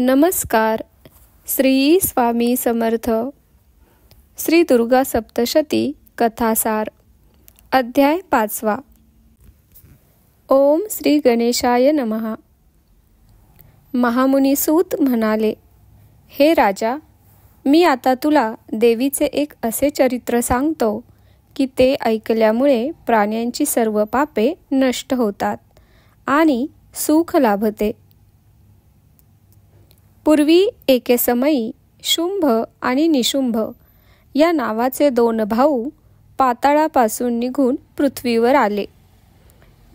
नमस्कार. श्री स्वामी समर्थ. श्री दुर्गा सप्तशती कथासार. अध्याय 5. ओम श्री गणेशाय नमः. महामुनीसूत म्हणाले, हे राजा, मी आता तुला देवीचे एक असे चरित्र सांगतो की ते ऐकल्यामुळे प्राण्यांची सर्व पापे नष्ट होतात आणि सुख लाभते. पूर्वी एके समयी शुंभ आणि निशुंभ या नावाचे 2 भाऊ पाताळापासून निघून पृथ्वीवर आले.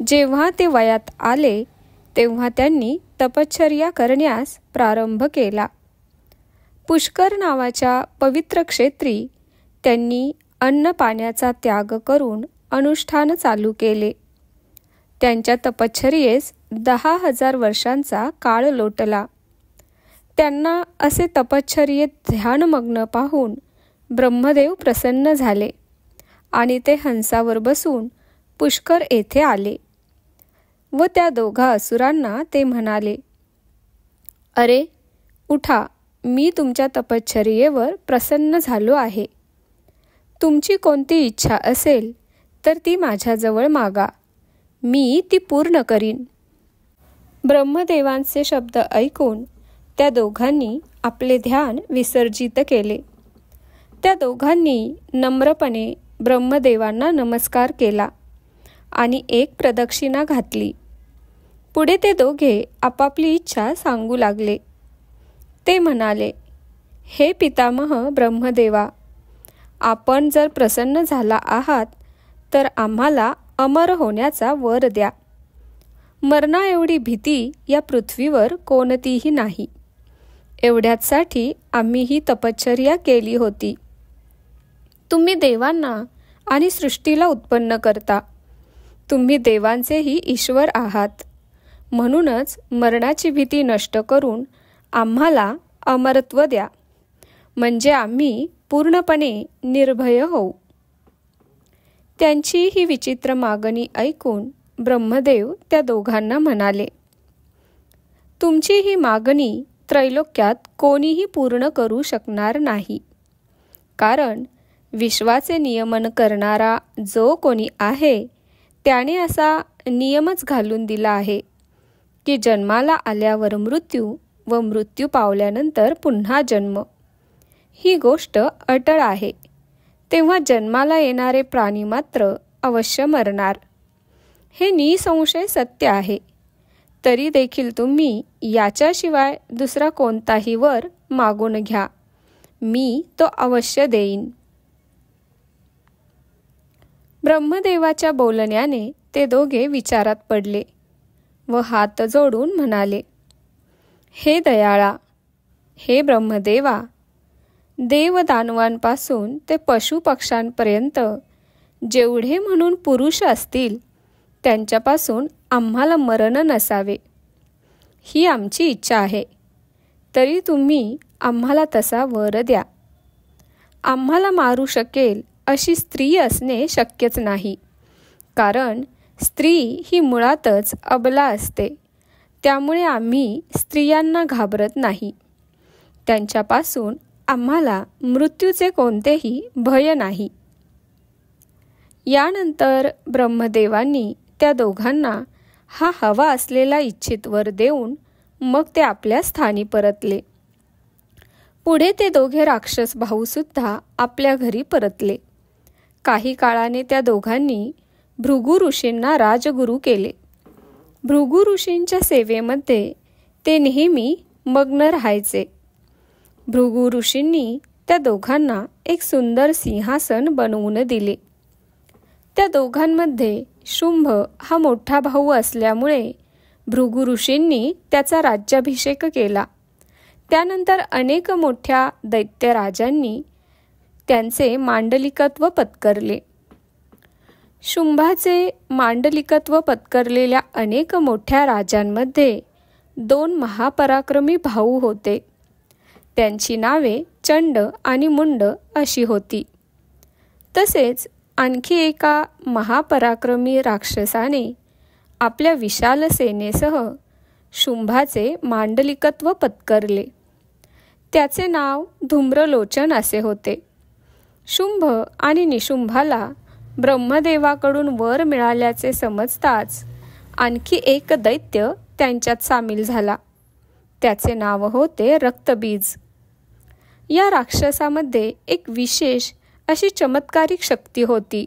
जेव्हा ते वयात आले तेव्हा त्यांनी तपश्चर्या करण्यास प्रारंभ केला. पुष्कर नावाच्या पवित्र क्षेत्री त्यांनी अन्न पाण्याचा त्याग करून अनुष्ठान चालू केले. त्यांच्या तपश्चर्येस 10,000 वर्षांचा काळ लोटला. त्यांना असे तपश्चर्येत ध्यानमग्न पाहून ब्रह्मदेव प्रसन्न झाले आणि ते हंसावर बसून पुष्कर येथे आले व त्या 2 असुरांना ते म्हणाले, अरे उठा, मी तुमच्या तपश्चर्येवर प्रसन्न झालो आहे. तुमची कोणती इच्छा असेल तर ती माझ्याजवळ मागा, मी ती पूर्ण करीन. ब्रह्मदेवांचे शब्द ऐकून त्या 2 आपले ध्यान विसर्जित केले. त्या 2 नम्रपणे ब्रह्मदेवांना नमस्कार केला आणि एक प्रदक्षिणा घातली. पुढे ते 2 आपापली इच्छा सांगू लागले. ते म्हणाले, हे पितामह ब्रह्मदेवा, आपण जर प्रसन्न झाला आहात तर आम्हाला अमर होण्याचा वर द्या. मरणा एवढी भीती या पृथ्वीवर कोणतीही नाही. एवढ्यासाठी आम्ही ही तपश्चर्या केली होती. तुम्ही देवांना आणि सृष्टीला उत्पन्न करता. तुम्ही देवांचेही ईश्वर आहात. म्हणूनच मरणाची भीती नष्ट करून आम्हाला अमरत्व द्या, म्हणजे आम्ही पूर्णपणे निर्भय होऊ. त्यांची ही विचित्र मागणी ऐकून ब्रह्मदेव त्या 2 म्हणाले, तुमची ही मागणी त्रैलोक्यात कोणीही पूर्ण करू शकणार नाही. कारण विश्वाचे नियमन करणारा जो कोणी आहे त्याने असा नियमच घालून दिला आहे की जन्माला आल्यावर मृत्यू व मृत्यू पावल्यानंतर पुन्हा जन्म ही गोष्ट अटळ आहे. तेव्हा जन्माला येणारे प्राणी मात्र अवश्य मरणार. हे निसंशय सत्य आहे. तरी देखील तुम्ही याच्याशिवाय दुसरा कोणताही वर मागून घ्या, मी तो अवश्य देईन. ब्रह्मदेवाच्या बोलण्याने ते 2 विचारात पडले व हात जोडून म्हणाले, हे दयाळा, हे ब्रह्मदेवा, देवदानवांपासून ते पशुपक्ष्यांपर्यंत जेवढे म्हणून पुरुष असतील त्यांच्यापासून आम्हाला मरण नसावे, ही आमची इच्छा आहे. तरी तुम्ही आम्हाला तसा वर द्या. आम्हाला मारू शकेल अशी स्त्री असणे शक्यच नाही, कारण स्त्री ही मुळातच अबला असते. त्यामुळे आम्ही स्त्रियांना घाबरत नाही. त्यांच्यापासून आम्हाला मृत्यूचे कोणतेही भय नाही. यानंतर ब्रह्मदेवांनी त्या 2 हा हवा असलेला इच्छित वर देऊन मग ते आपल्या स्थानी परतले. पुढे ते 2 राक्षस भाऊसुद्धा आपल्या घरी परतले. काही काळाने त्या 2 भृगु ऋषींना राजगुरू केले. भृगु ऋषींच्या सेवेमध्ये ते नेहमी मग्न राहायचे. भृगु ऋषींनी त्या 2 एक सुंदर सिंहासन बनवून दिले. त्या 2 शुंभ हा मोठा भाऊ असल्यामुळे भृगु ऋषींनी त्याचा राज्याभिषेक केला. त्यानंतर अनेक मोठ्या दैत्यराजांनी त्यांचे मांडलिकत्व पत्करले. शुंभाचे मांडलिकत्व पत्करलेल्या अनेक मोठ्या राजांमध्ये 2 महापराक्रमी भाऊ होते. त्यांची नावे चंड आणि मुंड अशी होती. तसेच आणखी एका महापराक्रमी राक्षसाने आपल्या विशाल सेनेसह शुंभाचे मांडलिकत्व पत्करले. त्याचे नाव धूम्रलोचन असे होते. शुंभ आणि निशुंभाला ब्रह्मदेवाकडून वर मिळाल्याचे समजताच आणखी एक दैत्य त्यांच्यात सामील झाला. त्याचे नाव होते रक्तबीज. या राक्षसामध्ये एक विशेष अशी चमत्कारिक शक्ती होती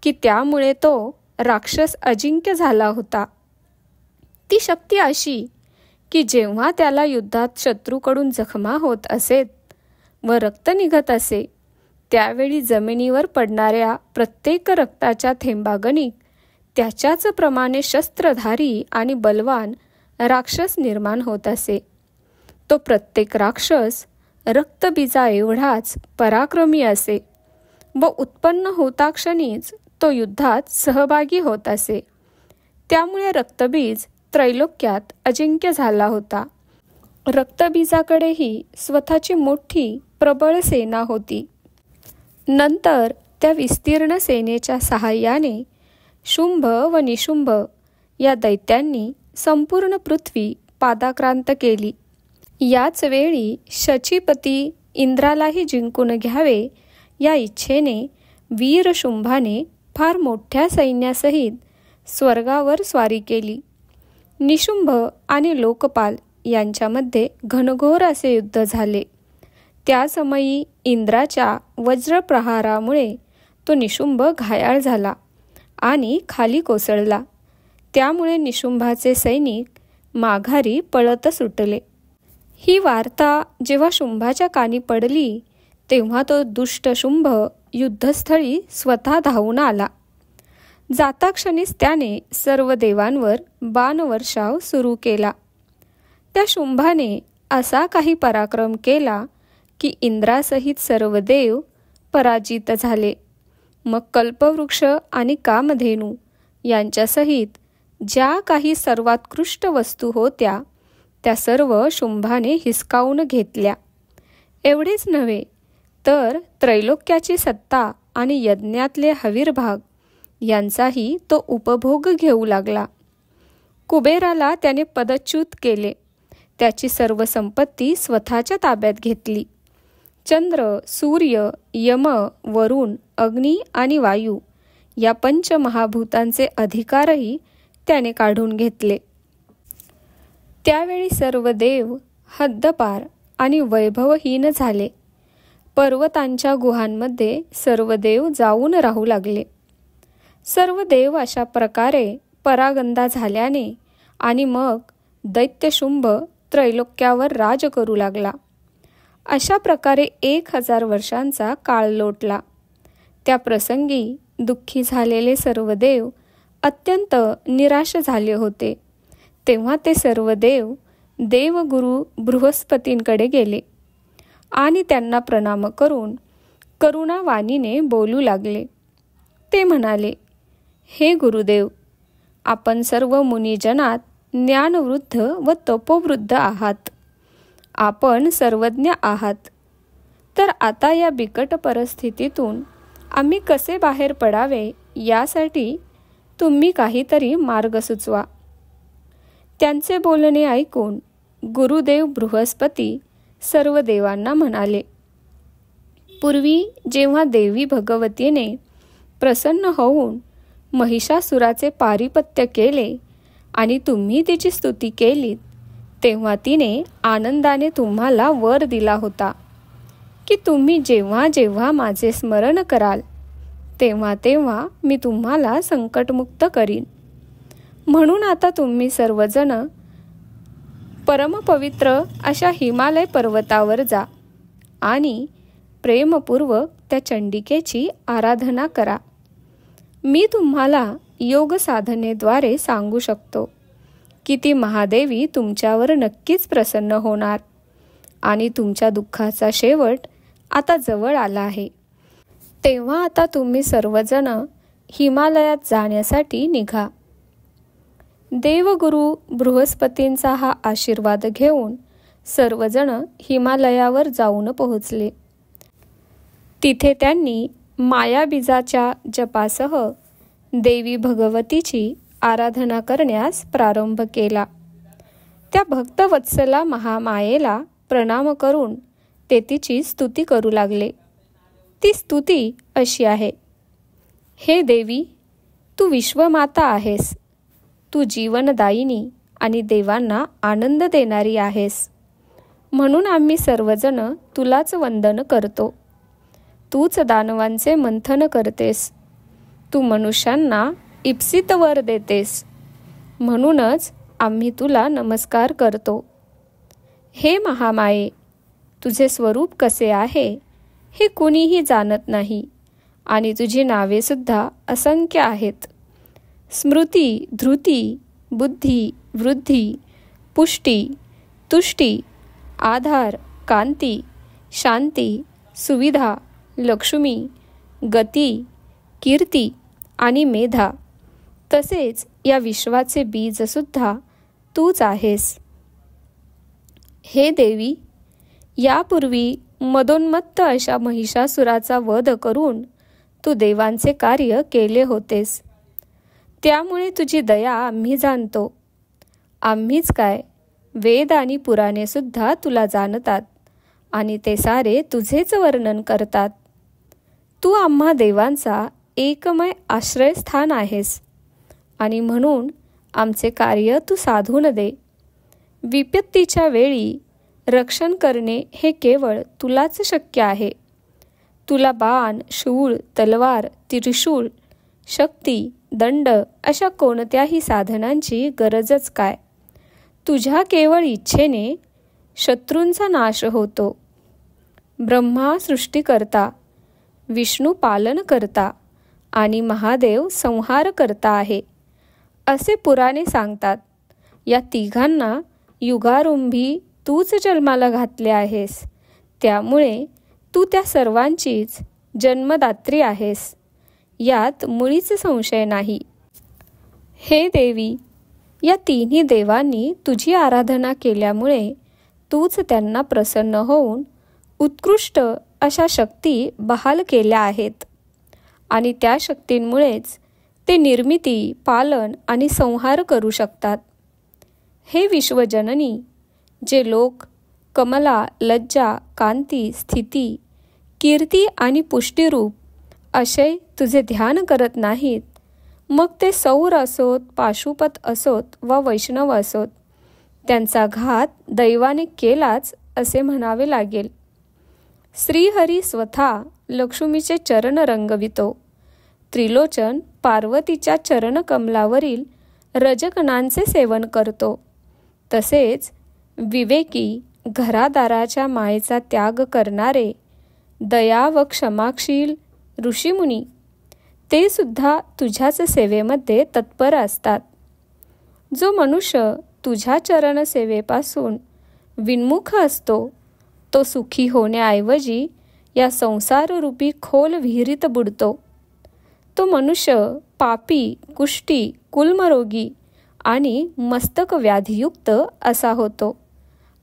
की त्यामुळे तो राक्षस अजिंक्य झाला होता. ती शक्ती अशी की जेव्हा त्याला युद्धात शत्रूकडून जखमा होत असेत व रक्त निघत असे, त्यावेळी जमिनीवर पडणाऱ्या प्रत्येक रक्ताच्या थेंबागणिक त्याच्याच प्रमाणे शस्त्रधारी आणि बलवान राक्षस निर्माण होत असे. तो प्रत्येक राक्षस रक्तबीजा एवढाच पराक्रमी असे व उत्पन्न होता क्षणीच तो युद्धात सहभागी होत असे. त्यामुळे रक्तबीज त्रैलोक्यात अजिंक्य झाला होता. रक्तबीजाकडेही स्वतःची मोठी प्रबळ सेना होती. नंतर त्या विस्तीर्ण सेनेच्या सहाय्याने शुंभ व निशुंभ या दैत्यांनी संपूर्ण पृथ्वी पादाक्रांत केली. याच वेळी शचीपती इंद्रालाही जिंकून घ्यावे या इच्छेने वीर शुंभाने फार मोठ्या सैन्यासहित स्वर्गावर स्वारी केली. निशुंभ आणि लोकपाल यांच्यामध्ये घनघोर असे युद्ध झाले. त्यासमयी इंद्राच्या वज्रप्रहारामुळे तो निशुंभ घायाळ झाला आणि खाली कोसळला. त्यामुळे निशुंभाचे सैनिक माघारी पळत सुटले. ही वार्ता जेव्हा शुंभाच्या कानी पडली तेव्हा तो दुष्ट शुंभ युद्धस्थळी स्वतः धावून आला. जाता क्षणीच त्याने सर्व देवांवर बाणवर्षाव सुरू केला. त्या शुंभाने असा काही पराक्रम केला की इंद्रासहित सर्व देव पराजित झाले. मग कल्पवृक्ष आणि कामधेनू यांच्यासहित ज्या काही सर्वोत्कृष्ट वस्तू होत्या त्या सर्व शुंभाने हिसकावून घेतल्या. एवढेच नव्हे तर त्रैलोक्याची सत्ता आणि यज्ञातले हवीरभाग यांचाही तो उपभोग घेऊ लागला. कुबेराला त्याने पदच्युत केले. त्याची सर्व संपत्ती स्वतःच्या ताब्यात घेतली. चंद्र, सूर्य, यम, वरुण, अग्नी आणि वायू या पंचमहाभूतांचे अधिकारही त्याने काढून घेतले. त्यावेळी सर्व देव हद्दपार आणि वैभवहीन झाले. पर्वतांच्या गुहांमध्ये सर्व देव जाऊन राहू लागले. सर्व देव अशा प्रकारे परागंदा झाल्याने आणि मग दैत्यशुंभ त्रैलोक्यावर राज करू लागला. अशा प्रकारे 1000 वर्षांचा काळ लोटला. त्या प्रसंगी दुःखी झालेले सर्व देव अत्यंत निराश झाले होते. तेव्हा ते सर्व देव देवगुरु बृहस्पतींकडे गेले आणि त्यांना प्रणाम करून करुणावाणीने बोलू लागले. ते म्हणाले, हे गुरुदेव, आपण सर्व मुनिजनात ज्ञानवृद्ध व तपोवृद्ध आहात. आपण सर्वज्ञ आहात. तर आता या बिकट परिस्थितीतून आम्ही कसे बाहेर पडावे यासाठी तुम्ही काहीतरी मार्ग सुचवा. त्यांचे बोलणे ऐकून गुरुदेव बृहस्पती सर्व देवांना म्हणाले, पूर्वी जेव्हा देवी भगवतीने प्रसन्न होऊन महिषासुराचे पारिपत्य केले आणि तुम्ही तिची स्तुती केलीत तेव्हा तिने आनंदाने तुम्हाला वर दिला होता की तुम्ही जेव्हा जेव्हा माझे स्मरण कराल तेव्हा तेव्हा मी तुम्हाला संकटमुक्त करीन. म्हणून आता तुम्ही सर्वजण परमपवित्र अशा हिमालय पर्वतावर जा आणि प्रेमपूर्वक त्या चंडिकेची आराधना करा. मी तुम्हाला योग साधनेद्वारे सांगू शकतो की ती महादेवी तुमच्यावर नक्कीच प्रसन्न होणार आणि तुमच्या दुःखाचा शेवट आता जवळ आला आहे. तेव्हा आता तुम्ही सर्वजण हिमालयात जाण्यासाठी निघा. देवगुरु बृहस्पतींचा हा आशीर्वाद घेऊन सर्वजण हिमालयावर जाऊन पोहोचले. तिथे त्यांनी मायाबीजाच्या जपासह देवी भगवतीची आराधना करण्यास प्रारंभ केला. त्या भक्तवत्सला महामायेला प्रणाम करून ते तिची स्तुती करू लागले. ती स्तुती अशी आहे: हे देवी, तू विश्वमाता आहेस. तू जीवनदायिनी आणि देवांना आनंद देणारी आहेस. म्हणून आम्ही सर्वजण तुलाच वंदन करतो. तूच दानवांचे मंथन करतेस. तू मनुष्यांना इप्सित वर देतेस. म्हणूनच आम्ही तुला नमस्कार करतो. हे महामाये, तुझे स्वरूप कसे आहे हे कुणीही जाणत नाही आणि तुझी नावेसुद्धा असंख्य आहेत. स्मृती, धृती, बुद्धी, वृद्धी, पुष्टी, तुष्टी, आधार, कांती, शांती, सुविधा, लक्ष्मी, गती, कीर्ती आणि मेधा, तसेच या विश्वाचे बीजसुद्धा तूच आहेस. हे देवी, यापूर्वी मदोन्मत्त अशा महिषासुराचा वध करून तू देवांचे कार्य केले होतेस. त्यामुळे तुझी दया आम्ही जाणतो. आम्हीच काय, वेद आणि पुराणे सुद्धा तुला जाणतात आणि ते सारे तुझेच वर्णन करतात. तू आम्हा देवांचा एकमय आश्रयस्थान आहेस आणि म्हणून आमचे कार्य तू साधून दे. विपत्तीच्या वेळी रक्षण करणे हे केवळ तुलाच शक्य आहे. तुला बाण, शूळ, तलवार, त्रिशूळ, शक्ती, दंड अशा कोणत्याही साधनांची गरजच काय. तुझ्या केवळ इच्छेने शत्रूंचा नाश होतो. ब्रह्मा सृष्टीकर्ता, विष्णू पालन करता आणि महादेव संहार करता आहे असे पुराणे सांगतात. या तिघांना युगारंभी तूच जन्माला घातले आहेस. त्यामुळे तू त्या सर्वांचीच जन्मदात्री आहेस, यात मुळीच संशय नाही. हे देवी, या तिन्ही देवांनी तुझी आराधना केल्यामुळे तूच त्यांना प्रसन्न होऊन उत्कृष्ट अशा शक्ती बहाल केल्या आहेत आणि त्या शक्तींमुळेच ते निर्मिती, पालन आणि संहार करू शकतात. हे विश्वजननी, जे लोक कमला, लज्जा, कांती, स्थिती, कीर्ती आणि पुष्टीरूप असे तुझे ध्यान करत नाहीत, मग ते सौर असोत, पाशुपत असोत वा वैष्णव असोत, त्यांचा घात दैवाने केलाच असे म्हणावे लागेल. श्रीहरी स्वतः लक्ष्मीचे चरण रंगवितो. त्रिलोचन पार्वतीच्या चरणकमलावरील रजकणांचे सेवन करतो. तसेच विवेकी, घरादाराच्या मायेचा त्याग करणारे, दया व क्षमाशील ऋषीमुनी, ते सुद्धा तुझ्याच सेवेमध्ये तत्पर असतात. जो मनुष्य तुझ्या चरणसेवेपासून विन्मुख असतो, तो सुखी होण्याऐवजी या संसाररूपी खोल विहिरीत बुडतो. तो मनुष्य पापी, कुष्टी, कुल्मरोगी आणि मस्तक व्याधियुक्त असा होतो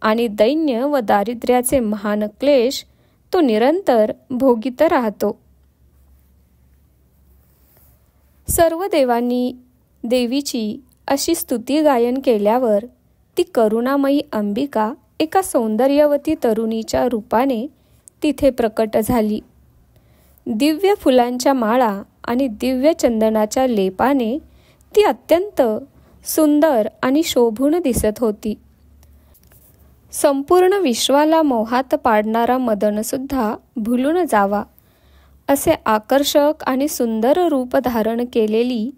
आणि दैन्य व दारिद्र्याचे महान क्लेश तो निरंतर भोगीत राहतो. सर्व देवांनी देवीची अशी स्तुती गायन केल्यावर ती करुणामयी अंबिका एका सौंदर्यवती तरुणीच्या रूपाने तिथे प्रकट झाली. दिव्य फुलांच्या माळा आणि दिव्य चंदनाच्या लेपाने ती अत्यंत सुंदर आणि शोभून दिसत होती. संपूर्ण विश्वाला मोहात पाडणारा मदनसुद्धा भुलून जावा असे आकर्षक आणि सुंदर रूप धारण केलेली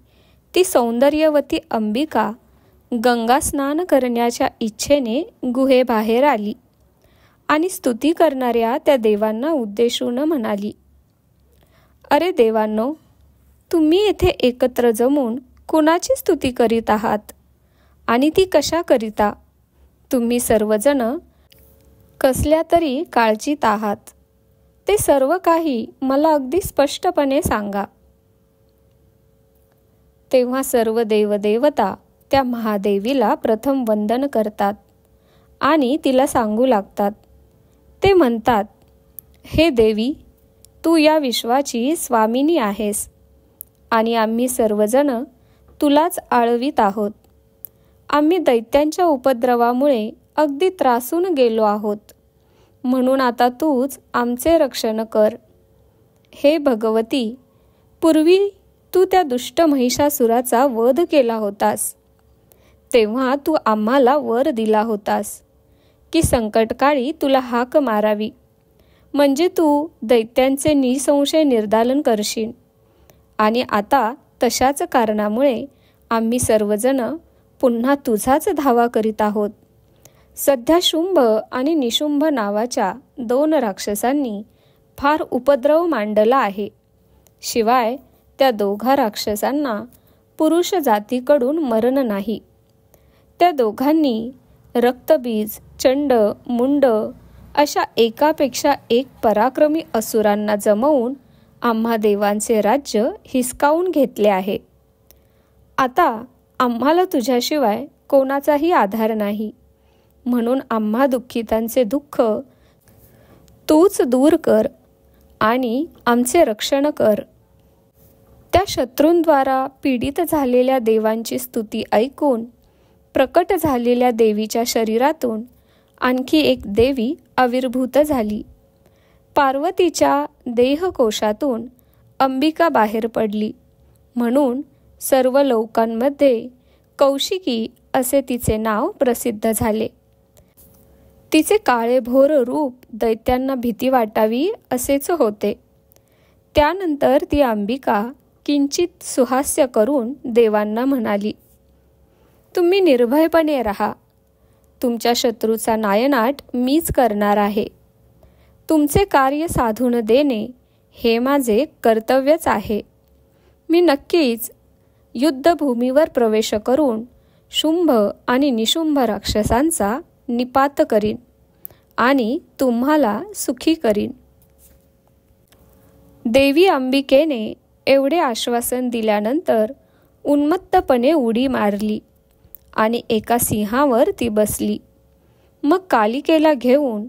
ती सौंदर्यवती अंबिका गंगा स्नान करण्याच्या इच्छेने गुहेबाहेर आली आणि स्तुती करणाऱ्या त्या देवांना उद्देशून म्हणाली: अरे देवांनो, तुम्ही येथे एकत्र जमून कुणाची स्तुती करीत आहात आणि ती कशा करिता? तुम्ही सर्वजण कसल्या तरी काळजीत आहात. ते सर्व काही मला अगदी स्पष्टपणे सांगा. तेव्हा सर्व देवदेवता त्या महादेवीला प्रथम वंदन करतात आणि तिला सांगू लागतात. ते म्हणतात: हे देवी, तू या विश्वाची स्वामिनी आहेस आणि आम्ही सर्वजण तुलाच आळवीत आहोत. आम्ही दैत्यांच्या उपद्रवामुळे अगदी त्रासून गेलो आहोत. म्हणून आता तूच आमचे रक्षण कर. हे भगवती, पूर्वी तू त्या दुष्ट महिषासुराचा वध केला होतास. तेव्हा तू आम्हाला वर दिला होतास की संकटकाळी तुला हाक मारावी, म्हणजे तू दैत्यांचे निसंशय निर्दालन करशील. आणि आता तशाच कारणामुळे आम्ही सर्वजण पुन्हा तुझाच धावा करीत आहोत. सध्या शुंभ आणि निशुंभ नावाच्या 2 राक्षसांनी फार उपद्रव मांडला आहे. शिवाय त्या 2 राक्षसांना पुरुष जातीकडून मरण नाही. त्या दोघांनी रक्तबीज, चंड, मुंड अशा एकापेक्षा एक पराक्रमी असुरांना जमवून आम्हा देवांचे राज्य हिसकावून घेतले आहे. आता आम्हाला तुझ्याशिवाय कोणाचाही आधार नाही. म्हणून आम्हा दुःखितांचे दुःख तूच दूर कर आणि आमचे रक्षण कर. त्या शत्रूंद्वारा पीडित झालेल्या देवांची स्तुती ऐकून प्रकट झालेल्या देवीच्या शरीरातून आणखी एक देवी आविर्भूत झाली. पार्वतीच्या देहकोशातून अंबिका बाहेर पडली. म्हणून सर्व लोकांमध्ये कौशिकी असे तिचे नाव प्रसिद्ध झाले. तिचे काळेभोर रूप दैत्यांना भीती वाटावी असेच होते. त्यानंतर ती अंबिका किंचित सुहास्य करून देवांना म्हणाली, तुम्ही निर्भयपणे राहा. तुमच्या शत्रूचा नायनाट मीच करणार आहे. तुमचे कार्य साधून देणे हे माझे कर्तव्यच आहे. मी नक्कीच युद्धभूमीवर प्रवेश करून शुंभ आणि निशुंभ राक्षसांचा निपात करीन आणि तुम्हाला सुखी करीन. देवी अंबिकेने एवढे आश्वासन दिल्यानंतर उन्मत्तपणे उडी मारली आणि एका सिंहावर ती बसली. मग कालिकेला घेऊन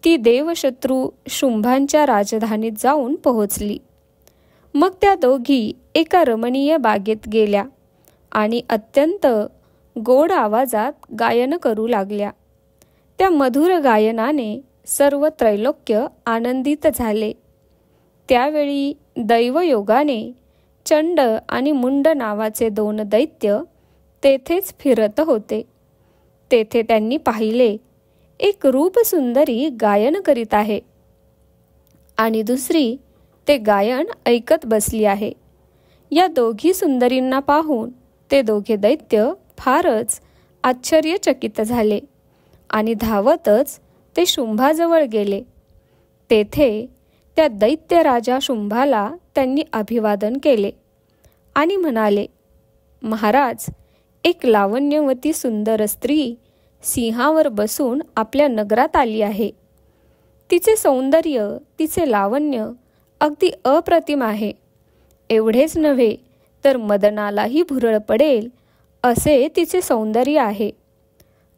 ती देवशत्रू शुंभांच्या राजधानीत जाऊन पोहोचली. मग त्या दोघी एका रमणीय बागेत गेल्या आणि अत्यंत गोड आवाजात गायन करू लागल्या. त्या मधुर गायनाने सर्व त्रैलोक्य आनंदित झाले. त्यावेळी दैवयोगाने चंड आणि मुंड नावाचे 2 दैत्य तेथेच फिरत होते. तेथे त्यांनी पाहिले, एक रूपसुंदरी गायन करीत आहे आणि दुसरी ते गायन ऐकत बसली आहे. या दोघी सुंदरींना पाहून ते दोघे दैत्य फारच आश्चर्यचकित झाले आणि धावतच ते शुंभाजवळ गेले. तेथे त्या दैत्य राजा शुंभाला त्यांनी अभिवादन केले आणि म्हणाले, महाराज, एक लावण्यवती सुंदर स्त्री सिंहावर बसून आपल्या नगरात आली आहे. तिचे सौंदर्य, तिचे लावण्य अगदी अप्रतिम आहे. एवढेच नव्हे तर मदनालाही भुरळ पडेल असे तिचे सौंदर्य आहे.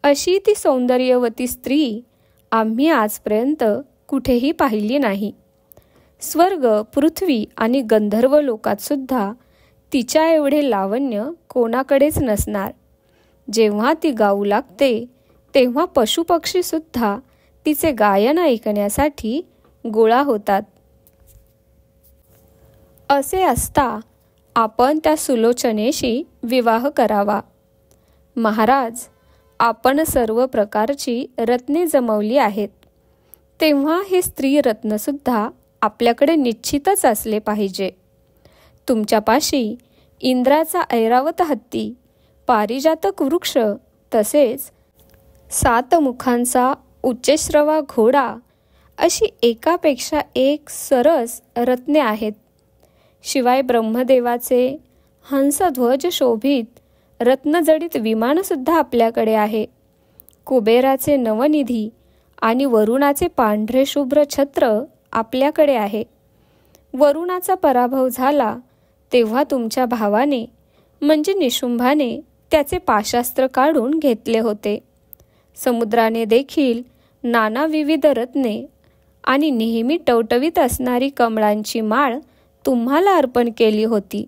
अशी ती सौंदर्यवती स्त्री आम्ही आजपर्यंत कुठेही पाहिली नाही. स्वर्ग, पृथ्वी आणि गंधर्व लोकात सुद्धा तिच्या एवढे लावण्य कोणाकडेच नसणार. जेव्हा ती गाऊ लागते तेव्हा पशुपक्षी सुद्धा तिचे गायन ऐकण्यासाठी गोळा होतात. असे असता आपण त्या सुलोचनेशी विवाह करावा. महाराज, आपण सर्व प्रकारची रत्ने जमवली आहेत, तेव्हा हे स्त्री रत्नसुद्धा आपल्याकडे निश्चितच असले पाहिजे. तुमच्यापाशी इंद्राचा ऐरावत हत्ती, पारिजातक वृक्ष तसेच 7 मुखांचा उच्चश्रवा घोडा अशी एकापेक्षा एक सरस रत्ने आहेत. शिवाय ब्रह्मदेवाचे हंसध्वज शोभित रत्नजडित विमानसुद्धा आपल्याकडे आहे. कुबेराचे नवनिधी आणि वरुणाचे पांढरे शुभ्र छत्र आपल्याकडे आहे. वरुणाचा पराभव झाला तेव्हा तुमच्या भावाने म्हणजे निशुंभाने त्याचे पाशास्त्र काढून घेतले होते. समुद्राने देखील नाना विविध रत्ने आणि नेहमी टवटवीत असणारी कमळांची माळ तुम्हाला अर्पण केली होती.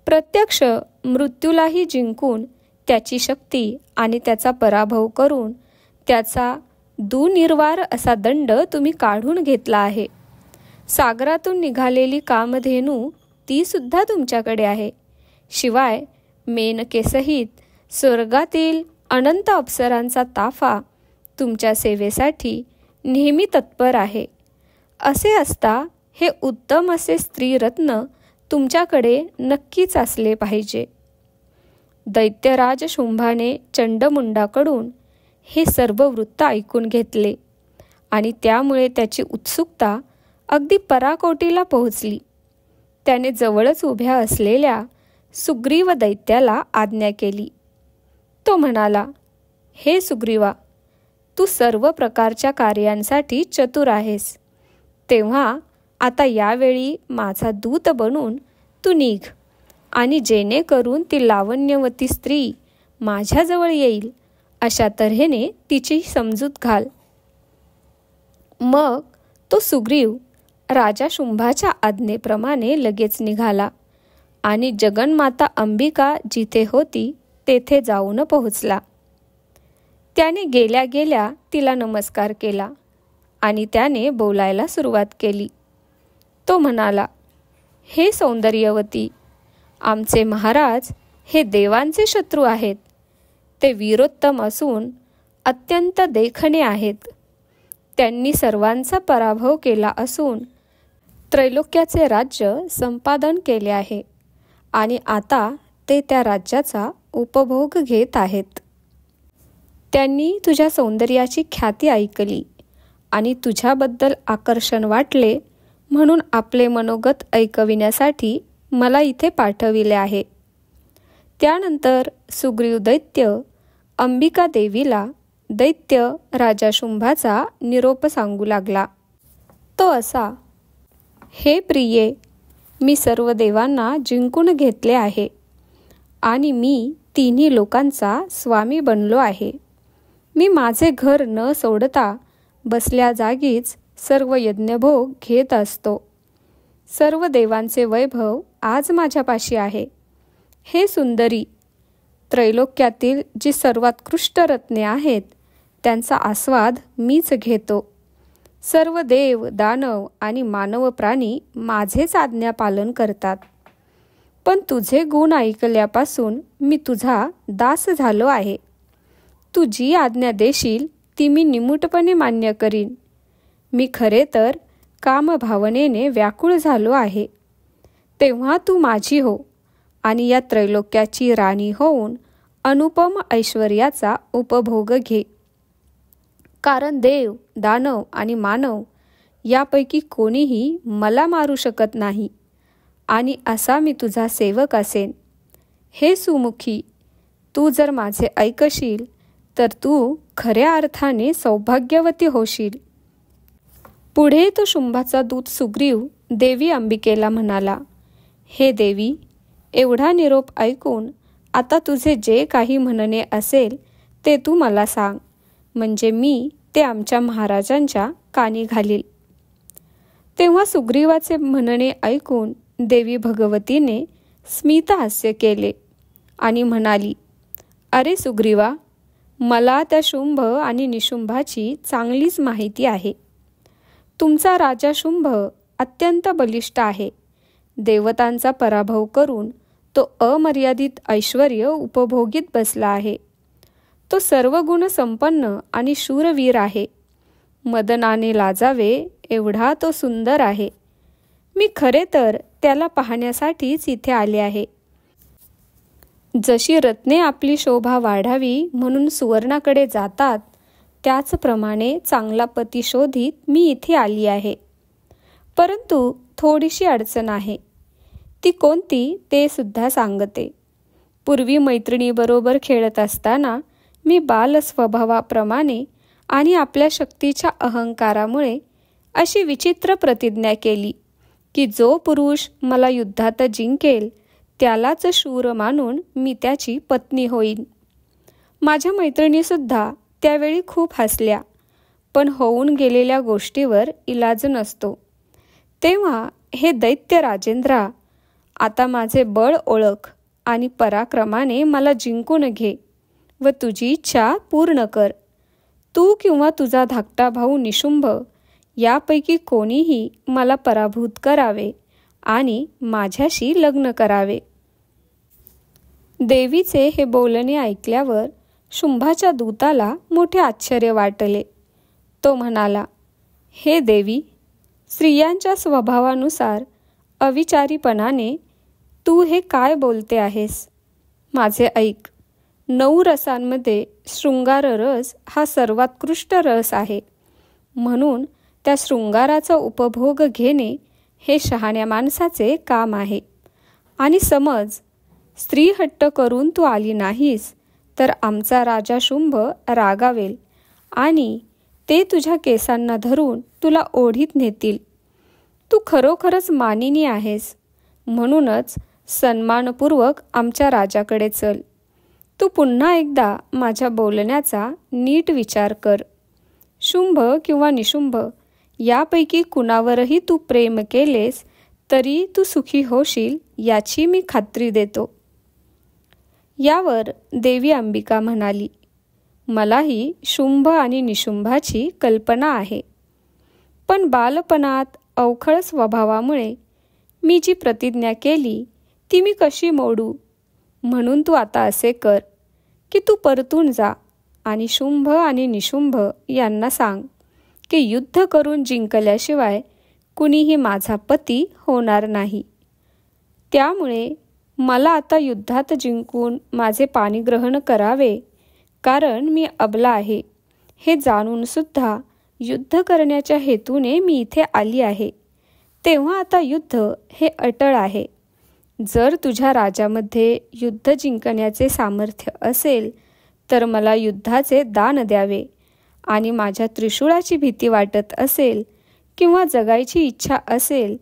प्रत्यक्ष मृत्यूलाही जिंकून त्याची शक्ती आणि त्याचा पराभव करून त्याचा दुर्निवार असा दंड तुम्ही काढून घेतला आहे. सागरातून निघालेली कामधेनू ती सुद्धा तुमच्याकडे आहे. शिवाय मेनकेसहित स्वर्गातील अनंत अप्सरांचा ताफा तुमच्या सेवेसाठी नेहमी तत्पर आहे. असे असता हे उत्तम असे स्त्रीरत्न तुमच्याकडे नक्कीच असले पाहिजे. दैत्यराज शुंभाने चंडमुंडाकडून हे सर्व वृत्त ऐकून घेतले आणि त्यामुळे त्याची उत्सुकता अगदी पराकोटीला पोहोचली. त्याने जवळच उभ्या असलेल्या सुग्रीव दैत्याला आज्ञा केली. तो म्हणाला, हे सुग्रीवा, तू सर्व प्रकारच्या कार्यांसाठी चतुर आहेस. तेव्हा आता यावेळी माझा दूत बनून तू निघ आणि जेणेकरून ती लावण्यवती स्त्री माझ्याजवळ येईल अशा तऱ्हेने तिची समजूत घाल. मग तो सुग्रीव राजा शुंभाच्या आज्ञेप्रमाणे लगेच निघाला आणि जगन्माता अंबिका जिथे होती तेथे जाऊन पोहोचला. त्याने गेल्या गेल्या तिला नमस्कार केला आणि त्याने बोलायला सुरुवात केली. तो म्हणाला, हे सौंदर्यवती, आमचे महाराज हे देवांचे शत्रू आहेत. ते वीरोत्तम असून अत्यंत देखणे आहेत. त्यांनी सर्वांचा पराभव केला असून त्रैलोक्याचे राज्य संपादन केले आहे आणि आता ते त्या राज्याचा उपभोग घेत आहेत. त्यांनी तुझ्या सौंदर्याची ख्याती ऐकली आणि तुझ्याबद्दल आकर्षण वाटले म्हणून आपले मनोगत ऐकविण्यासाठी मला इथे पाठविले आहे. त्यानंतर सुग्रीव दैत्य अंबिका देवीला दैत्य राजा शुंभाचा निरोप सांगू लागला. तो असा, हे प्रिये, मी सर्व देवांना जिंकून घेतले आहे आणि मी तिन्ही लोकांचा स्वामी बनलो आहे. मी माझे घर न सोडता बसल्या जागीच सर्व यज्ञभोग घेत असतो. सर्व देवांचे वैभव आज माझ्यापाशी आहे. हे सुंदरी, त्रैलोक्यातील जी सर्वोत्कृष्ट रत्ने आहेत त्यांचा आस्वाद मीच घेतो. सर्व देव, दानव आणि मानव प्राणी माझेच आज्ञा पालन करतात. पण तुझे गुण ऐकल्यापासून मी तुझा दास झालो आहे. तू जी आज्ञा देशील ती मी निमूटपणे मान्य करीन. मी खरे तर कामभावनेने व्याकुळ झालो आहे. तेव्हा तू माझी हो आणि या त्रैलोक्याची राणी होऊन अनुपम ऐश्वर्याचा उपभोग घे. कारण देव, दानव आणि मानव यापैकी कोणीही मला मारू शकत नाही आणि असा मी तुझा सेवक असेन. हे सुमुखी, तू जर माझे ऐकशील तर तू खऱ्या अर्थाने सौभाग्यवती होशील. पुढे तो शुंभाचा दूत सुग्रीव देवी अंबिकेला म्हणाला, हे देवी, एवढा निरोप ऐकून आता तुझे जे काही म्हणणे असेल ते तू मला सांग, म्हणजे मी ते आमच्या महाराजांच्या कानी घालील. तेव्हा सुग्रीवाचे म्हणणे ऐकून देवी भगवतीने स्मितहास्य केले आणि म्हणाली, अरे सुग्रीवा, मला त्या शुंभ आणि निशुंभाची चांगलीच माहिती आहे. तुमचा राजा शुंभ अत्यंत बलिष्ठ आहे. देवतांचा पराभव करून तो अमर्यादित ऐश्वर्य उपभोगीत बसला आहे. तो सर्व गुण संपन्न आणि शूरवीर आहे. मदनाने लाजावे एवढा तो सुंदर आहे. मी खरे तर त्याला पाहण्यासाठीच इथे आले आहे. जशी रत्ने आपली शोभा वाढावी म्हणून सुवर्णाकडे जातात, त्याचप्रमाणे चांगला पती शोधित मी इथे आली आहे. परंतु थोडीशी अडचण आहे. ती कोणती ते सुद्धा सांगते. पूर्वी मैत्रिणीबरोबर खेळत असताना मी बाल स्वभावाप्रमाणे आणि आपल्या शक्तीच्या अहंकारामुळे अशी विचित्र प्रतिज्ञा केली की जो पुरुष मला युद्धात जिंकेल त्यालाच शूर मानून मी त्याची पत्नी होईन. माझ्या मैत्रिणीसुद्धा त्यावेळी खूप हसल्या, पण होऊन गेलेल्या गोष्टीवर इलाज नसतो. तेव्हा हे दैत्य राजेंद्रा, आता माझे बळ ओळख आणि पराक्रमाने मला जिंकून घे व तुझी इच्छा पूर्ण कर. तू किंवा तुझा धाकटा भाऊ निशुंभ यापैकी कोणीही मला पराभूत करावे आणि माझ्याशी लग्न करावे. देवीचे हे बोलणे ऐकल्यावर शुंभाच्या दूताला मोठे आश्चर्य वाटले. तो म्हणाला, हे देवी, स्त्रियांच्या स्वभावानुसार अविचारीपणाने तू हे काय बोलते आहेस? माझे ऐक. 9 रसांमध्ये शृंगार रस हा सर्वोत्कृष्ट रस आहे. म्हणून त्या शृंगाराचा उपभोग घेणे हे शहाण्या माणसाचे काम आहे. आणि समज स्त्री हट्ट करून तू आली नाहीस तर आमचा राजा शुंभ रागावेल आणि ते तुझ्या केसांना धरून तुला ओढीत नेतील. तू खरोखरच मानिनी आहेस, म्हणूनच सन्मानपूर्वक आमच्या राजाकडे चल. तू पुन्हा एकदा माझ्या बोलण्याचा नीट विचार कर. शुंभ किंवा निशुंभ यापैकी कुणावरही तू प्रेम केलेस तरी तू सुखी होशील याची मी खात्री देतो. यावर देवी अंबिका म्हणाली, मलाही शुंभ आणि निशुंभाची कल्पना आहे, पण बालपणात अवखळ स्वभावामुळे मी जी प्रतिज्ञा केली ती मी कशी मोडू? म्हणून तू आता असे कर की तू परतून जा आणि शुंभ आणि निशुंभ यांना सांग की युद्ध करून जिंकल्याशिवाय कुणीही माझा पती होणार नाही. त्यामुळे मला आता युद्धात जिंकून माझे पाणीग्रहण करावे, कारण मी अबला आहे हे जाणून सुद्धा युद्ध करण्याच्या हेतूने मी इथे आली आहे. तेव्हा आता युद्ध हे अटळ आहे. जर तुझ्या राजामध्ये युद्ध जिंकण्याचे सामर्थ्य असेल तर मला युद्धाचे दान द्यावे आणि माझ्या त्रिशूळाची भीती वाटत असेल किंवा जगायची इच्छा असेल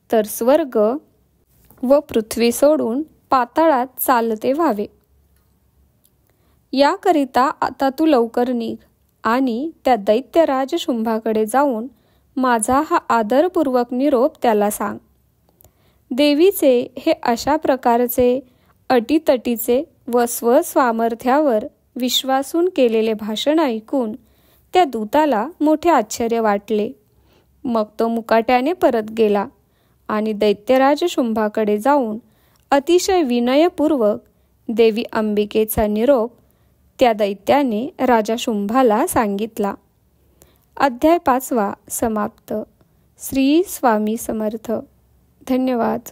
तर स्वर्ग व पृथ्वी सोडून पाताळात चालते व्हावे. याकरिता आता तू लवकर निघ आणि त्या दैत्यराज शुंभाकडे जाऊन माझा हा आदरपूर्वक निरोप त्याला सांग. देवीचे हे अशा प्रकारचे अटीतटीचे व स्वसामर्थ्यावर विश्वासून केलेले भाषण ऐकून त्या दूताला मोठे आश्चर्य वाटले. मग तो मुकाट्याने परत गेला आणि दैत्यराज शुंभाकडे जाऊन अतिशय विनयपूर्वक देवी अंबिकेचा निरोप त्या दैत्याने राजा शुंभाला सांगितला. अध्याय 5 समाप्त. श्री स्वामी समर्थ. धन्यवाद.